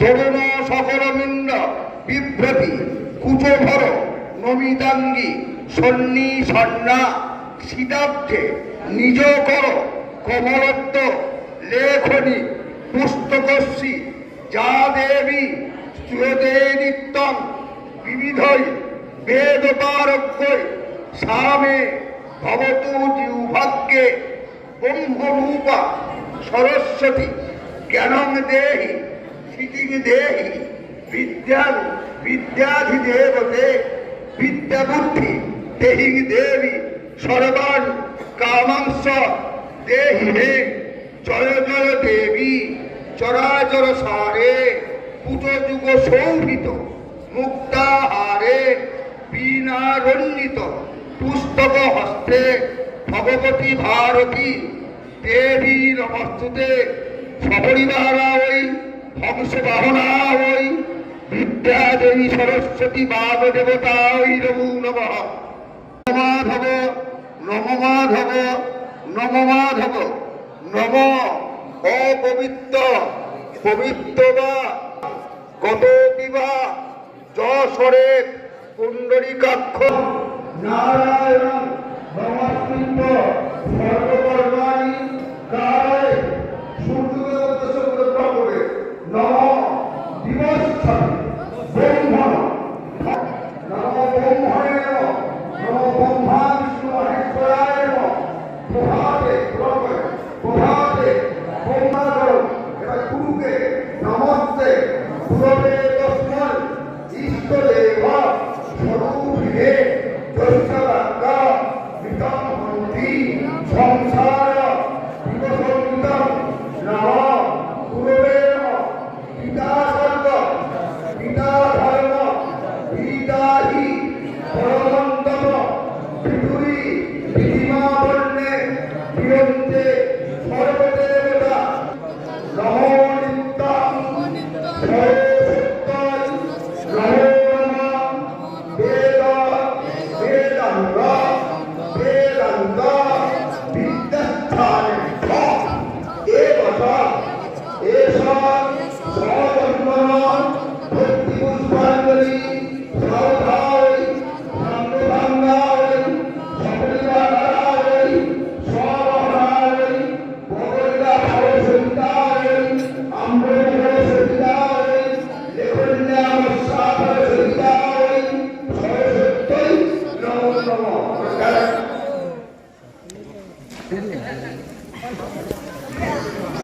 তরুণ সকলমিন্দ বিভ্রতি কুচভর নমিতাঙ্গী সন্নি সন্না সীতাব্ধে নিজ কর কমলত্ব লেখনি পুস্তকশ্রী যা দেবী স্তুয়তে নিত্যং বিবিধৈ বেদপারজ্ঞৈ সামে ভবতু জিহ্বাগ্যে ব্রহ্মরূপা সরস্বতী জ্ঞানং দেহি স্মৃতিং দেহি বিদ্যাং বিদ্যাধিদেবতে বিদ্যাবুদ্ধি দেহি দেবী সর্বান কামাংস দেহি হে জয় জয় দেবী চরাচর সারে পুজযুগ শোভিত মুক্তাহারে বীণারণ্যিত পুস্তক হস্তে ভগবতী ভারতী দেবী নমস্তুতে সপরিবারা ওই হংসবাহনা ওই বিদ্যা দেবী সরস্বতী বাগ দেবতা ওই নমো নমঃ। মাধব নম মাধব নম মাধব নম অপবিত্র পবিত্র বা গত বিবাহ যশোরে পুণ্ডরীকাক্ষ নারায়ণ নমস্কৃত সর্বকর্মাণি কায় সূর্যদেবতা করে নম দিবচ্ছামি ব্রহ্মণ নম ব্রহ্মণে নম ব্রহ্মা বিষ্ণু মহেশ্বরায় প্রভাতে প্রভাতে ব্রহ্মাকর এবার গুরুকে নমস্তে গুরবে তস্মৈ ইষ্টদেব স্বরূপে দর্শনাঙ্গা বিতং হন্তি সংসার বিবসন্বিতং নমঃ গুরবে নমঃ পিতা স্বর্গ পিতা